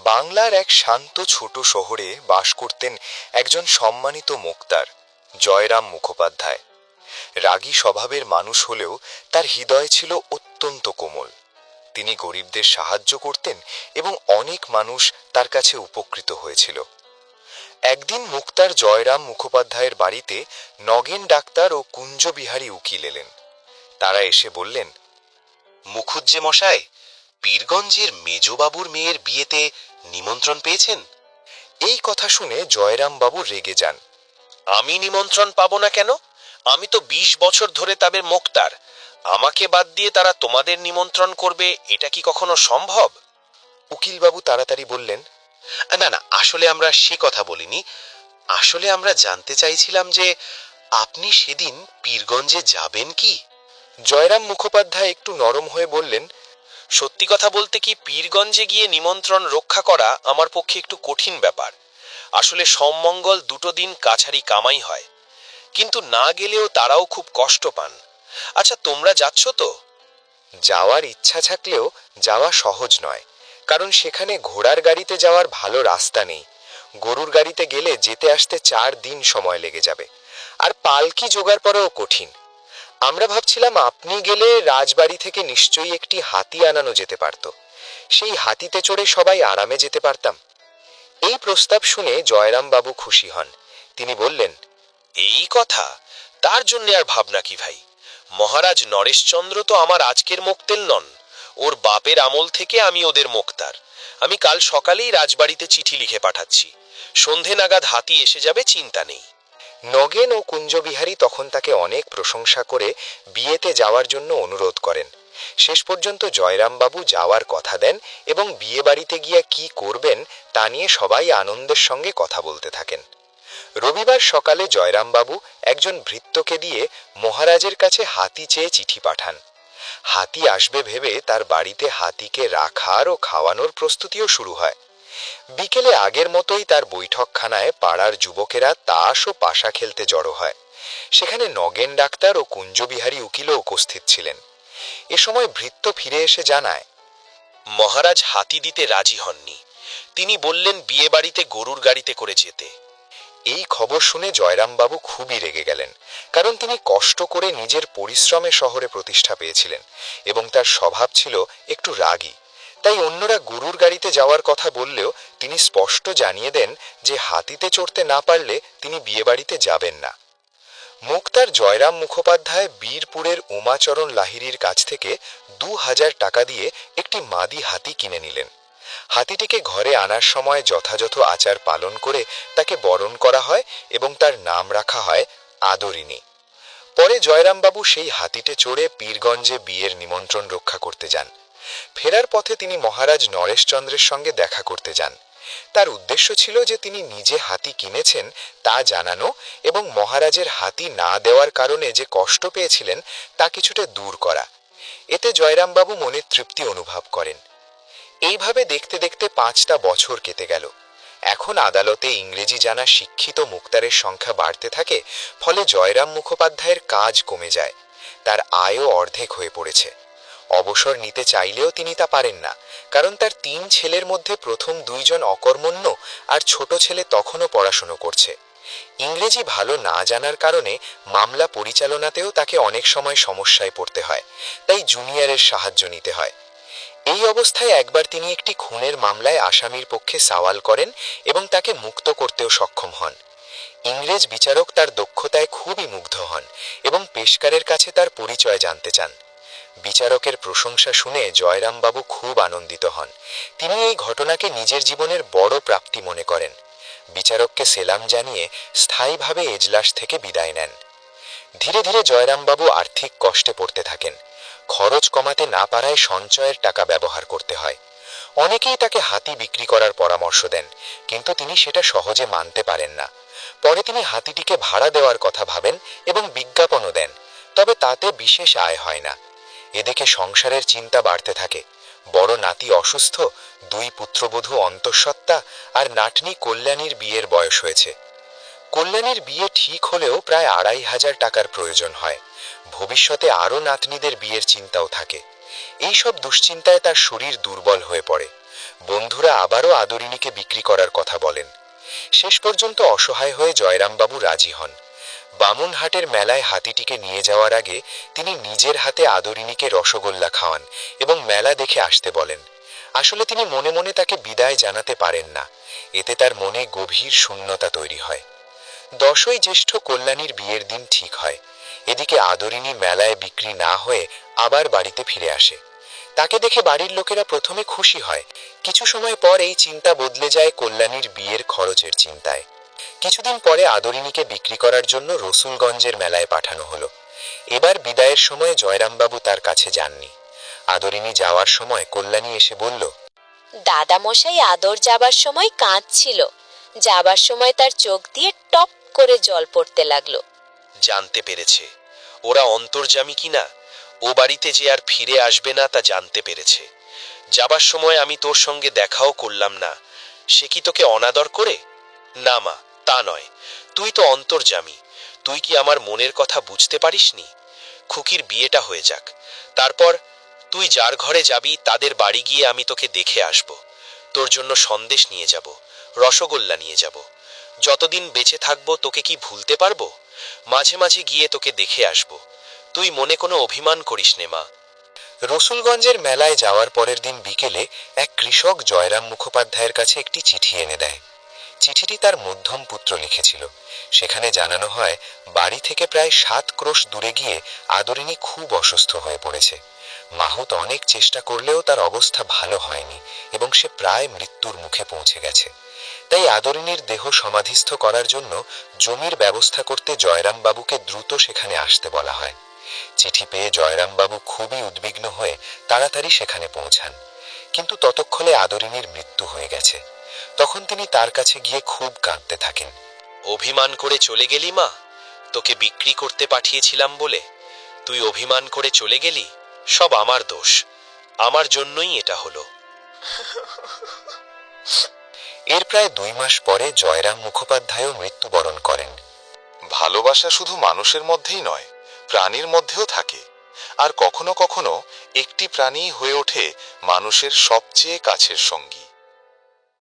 বাংলার এক শান্ত ছোট শহরে বাস করতেন একজন সম্মানিত মুক্তার, জয়রাম মুখোপাধ্যায়। রাগী স্বভাবের মানুষ হলেও তার হৃদয় ছিল অত্যন্ত কোমল। তিনি গরিবদের সাহায্য করতেন এবং অনেক মানুষ তার কাছে উপকৃত হয়েছিল। একদিন মুক্তার জয়রাম মুখোপাধ্যায়ের বাড়িতে নগেন ডাক্তার ও কুঞ্জবিহারী উকিল এলেন। তারা এসে বললেন, মুখুজ্জে মশাই, পীরগঞ্জের মেজবাবুর মেয়ের বিয়েতে নিমন্ত্রণ পেয়েছেন? এই কথা শুনে জয়রাম বাবু রেগে যান। আমি নিমন্ত্রণ পাবো না কেন? আমি তো 20 বছর ধরে তাদের মুক্তার। আমাকে বাদ দিয়ে তারা তোমাদের নিমন্ত্রণ করবে, এটা কি কখনো সম্ভব? উকিলবাবু তাড়াতাড়ি বললেন, না না, আসলে আমরা সে কথা বলিনি। আসলে আমরা জানতে চাইছিলাম যে আপনি সেদিন পীরগঞ্জে যাবেন কি? জয়রাম মুখোপাধ্যায় একটু নরম হয়ে বললেন, সত্যি কথা বলতে কি, পীরগঞ্জে গিয়ে নিমন্ত্রণ রক্ষা করা আমার পক্ষে একটু কঠিন ব্যাপার। আসলে সমমঙ্গল দুটো দিন কাছারি কামাই হয়, কিন্তু না গেলেও তারাও খুব কষ্ট পান। আচ্ছা, তোমরা যাচ্ছ তো? যাওয়ার ইচ্ছা থাকলেও যাওয়া সহজ নয়, কারণ সেখানে ঘোড়ার গাড়িতে যাওয়ার ভালো রাস্তা নেই। গরুর গাড়িতে গেলে যেতে আসতে 4 দিন সময় লেগে যাবে, আর পালকি জোগাড় করাও কঠিন। আমরা ভাবছিলাম আপনি গেলে রাজবাড়ি থেকে নিশ্চয়ই একটি হাতি আনানো যেতে পারত, সেই হাতিতে চড়ে সবাই আরামে যেতে পারতাম। এই প্রস্তাব শুনে জয়রাম বাবু খুশি হন। তিনি বললেন, এই কথা? তার জন্য আর ভাবনা কি ভাই? মহারাজ নরেশচন্দ্র তো আমার আজকের মোক্তেল নন, ওর বাপের আমল থেকে আমি ওদের মোক্তার। আমি কাল সকালেই রাজবাড়িতে চিঠি লিখে পাঠাচ্ছি, সন্ধে নাগাদ হাতি এসে যাবে, চিন্তা নেই। নগেন ও কুঞ্জবিহারী তখন তাকে অনেক প্রশংসা করে বিয়েতে যাওয়ার জন্য অনুরোধ করেন। শেষ পর্যন্ত জয়রামবাবু যাওয়ার কথা দেন এবং বিয়ে বাড়িতে গিয়ে কি করবেন তা নিয়ে সবাই আনন্দের সঙ্গে কথা বলতে থাকেন। রবিবার সকালে জয়রামবাবু একজন ভৃত্যকে দিয়ে মহারাজের কাছে হাতি চেয়ে চিঠি পাঠান। হাতি আসবে ভেবে তার বাড়িতে হাতিকে রাখার ও খাওয়ানোর প্রস্তুতিও শুরু হয়। বিকেলে আগের মতোই তার বৈঠকখানায় পাড়ার যুবকেরা তাস ও পাশা খেলতে জড়ো হয়। সেখানে নগেন ডাক্তার ও কুঞ্জবিহারী উকিলও উপস্থিত ছিলেন। এ সময় ভৃত্য ফিরে এসে জানায়, মহারাজ হাতি দিতে রাজি হননি। তিনি বললেন বিয়ে বাড়িতে গরুর গাড়িতে করে যেতে। এই খবর শুনে জয়রামবাবু খুবই রেগে গেলেন, কারণ তিনি কষ্ট করে নিজের পরিশ্রমে শহরে প্রতিষ্ঠা পেয়েছিলেন এবং তার স্বভাব ছিল একটু রাগী। তাই অন্যরা গরুর গাড়িতে যাওয়ার কথা বললেও তিনি স্পষ্ট জানিয়ে দেন যে হাতিতে চড়তে না পারলে তিনি বিয়েবাড়িতে যাবেন না। মুক্তার জয়রাম মুখোপাধ্যায় বীরপুরের উমাচরণ লাহিড়ীর কাছ থেকে 2000 টাকা দিয়ে একটি মাদি হাতি কিনে নিলেন। হাতিটিকে ঘরে আনার সময় যথাযথ আচার পালন করে তাকে বরণ করা হয় এবং তার নাম রাখা হয় আদরিনী। পরে জয়রামবাবু সেই হাতিতে চড়ে পীরগঞ্জে বিয়ের নিমন্ত্রণ রক্ষা করতে যান। ফেরার পথে তিনি মহারাজ নরেশচন্দ্রের সঙ্গে দেখা করতে যান। তার উদ্দেশ্য ছিল যে তিনি নিজে হাতি কিনেছেন তা জানানো এবং মহারাজের হাতি না দেওয়ার কারণে যে কষ্ট পেয়েছিলেন তা কিছুটা দূর করা। এতে জয়রামবাবু মনে তৃপ্তি অনুভব করেন। এইভাবে দেখতে দেখতে 5টা বছর কেটে গেল। এখন আদালতে ইংরেজি জানা শিক্ষিত মুক্তারের সংখ্যা বাড়তে থাকে, ফলে জয়রাম মুখোপাধ্যায়ের কাজ কমে যায়। তার আয়ও অর্ধেক হয়ে পড়েছে। অবসর নিতে চাইলেও তিনি তা পারেন না, কারণ তার 3 ছেলের মধ্যে প্রথম 2 জন অকর্মণ্য আর ছোট ছেলে তখনও পড়াশোনা করছে। ইংরেজি ভালো না জানার কারণে মামলা পরিচালনাতেও তাকে অনেক সময় সমস্যায় পড়তে হয়, তাই জুনিয়রের সাহায্য নিতে হয়। এই অবস্থায় একবার তিনি একটি খুনের মামলায় আসামির পক্ষে সওয়াল করেন এবং তাকে মুক্ত করতেও সক্ষম হন। ইংরেজ বিচারক তার দক্ষতায় খুবই মুগ্ধ হন এবং পেশকারের কাছে তার পরিচয় জানতে চান। বিচারকের প্রশংসা শুনে জয়রামবাবু খুব আনন্দিত হন। তিনি এই ঘটনাকে নিজের জীবনের বড় প্রাপ্তি মনে করেন। বিচারককে সেলাম জানিয়ে স্থায়ীভাবে এজলাস থেকে বিদায় নেন। ধীরে ধীরে জয়রামবাবু আর্থিক কষ্টে পড়তে থাকেন। খরচ কমাতে না পারায় সঞ্চয়ের টাকা ব্যবহার করতে হয়। অনেকেই তাকে হাতি বিক্রি করার পরামর্শ দেন, কিন্তু তিনি সেটা সহজে মানতে পারেন না। পরে তিনি হাতিটিকে ভাড়া দেওয়ার কথা ভাবেন এবং বিজ্ঞাপনও দেন, তবে তাতে বিশেষ আয় হয় না। এদিকে সংসারের চিন্তা বাড়তে থাকে। বড় নাতি অসুস্থ, 2 পুত্রবধূ অন্তঃসত্ত্বা আর নাতনি কল্যাণীর বিয়ের বয়স হয়েছে। কল্যাণীর বিয়ে ঠিক হলেও প্রায় 2500 টাকার প্রয়োজন হয়। ভবিষ্যতে আরও নাতনিদের বিয়ের চিন্তাও থাকে। এই সব দুশ্চিন্তায় তার শরীর দুর্বল হয়ে পড়ে। বন্ধুরা আবারও আদরিনীকে বিক্রি করার কথা বলেন। শেষ পর্যন্ত অসহায় হয়ে জয়রামবাবু রাজি হন। বামুনহাটের মেলায় হাতিটিকে নিয়ে যাওয়ার আগে তিনি নিজের হাতে আদরিনীকে রসগোল্লা খাওয়ান এবং মেলা দেখে আসতে বলেন। আসলে তিনি মনে মনে তাকে বিদায় জানাতে পারেন না। এতে তার মনে গভীর শূন্যতা তৈরি হয়। 10ই জ্যৈষ্ঠ কল্যাণীর বিয়ের দিন ঠিক হয়। এদিকে আদরিনী মেলায় বিক্রি না হয়ে আবার বাড়িতে ফিরে আসে। তাকে দেখে বাড়ির লোকেরা প্রথমে খুশি হয়। কিছু সময় পর এই চিন্তা বদলে যায় কল্যাণীর বিয়ের খরচের চিন্তায়। কিছুদিন পরে আদরিনীকে বিক্রি করার জন্য রসুলগঞ্জের মেলায় পাঠানো হলো। এবার বিদায়ের সময় জয়রামবাবু তার কাছে যাননি। আদরিনী যাওয়ার সময় কল্যাণী এসে বলল, দাদামশাই আদর যাবার সময় কাঁদছিল। যাবার সময় তার চোখ দিয়ে টপ করে জল পড়তে লাগলো। জানতে পেরেছে ওরা অন্তর্যামী কিনা, ও বাড়িতে যে আর ফিরে আসবে না তা জানতে পেরেছে। যাবার সময় আমি তোর সঙ্গে দেখাও করলাম না, সে কি তোকে অনাদর করে? না মা, তা নয়। তুই তো অন্তর্যামী, তুই কি আমার মনের কথা বুঝতে পারিসনি? খুকির বিয়েটা হয়ে যাক, তারপর তুই যার ঘরে যাবি তাদের বাড়ি গিয়ে আমি তোকে দেখে আসব। তোর জন্য সন্দেশ নিয়ে যাব, রসগোল্লা নিয়ে যাব। যতদিন বেঁচে থাকবো তোকে কি ভুলতে পারবো? মাঝে মাঝে গিয়ে তোকে দেখে আসব। তুই মনে কোনো অভিমান করিস নে মা। রসুলগঞ্জের মেলায় যাওয়ার পরের দিন বিকেলে এক কৃষক জয়রাম মুখোপাধ্যায়ের কাছে একটি চিঠি এনে দেয়। চিঠিটি তার মধ্যম পুত্র লিখেছিল। সেখানে জানানো হয় বাড়ি থেকে প্রায় 7 ক্রোশ দূরে গিয়ে আদরিনী খুব অসুস্থ হয়ে পড়েছে। মাহুত অনেক চেষ্টা করলেও তার অবস্থা ভালো হয়নি এবং সে প্রায় মৃত্যুর মুখে পৌঁছে গেছে। তাই আদরিনীর দেহ সমাধিস্থ করার জন্য জমির ব্যবস্থা করতে জয়রামবাবুকে দ্রুত সেখানে আসতে বলা হয়। চিঠি পেয়ে জয়রামবাবু খুবই উদ্বিগ্ন হয়ে তাড়াতাড়ি সেখানে পৌঁছান। কিন্তু ততক্ষণে আদরিনীর মৃত্যু হয়ে গেছে। তখন তিনি তার কাছে গিয়ে খুব কাঁদতে থাকেন। অভিমান করে চলে গেলি মা? তোকে বিক্রি করতে পাঠিয়েছিলাম বলে তুই অভিমান করে চলে গেলি। সব আমার দোষ, আমার জন্যই এটা হলো। এর প্রায় 2 মাস পরে জয়রাম মুখোপাধ্যায়ও মৃত্যুবরণ করেন। ভালোবাসা শুধু মানুষের মধ্যেই নয়, প্রাণীর মধ্যেও থাকে। আর কখনো কখনো একটি প্রাণী হয়ে ওঠে মানুষের সবচেয়ে কাছের সঙ্গী।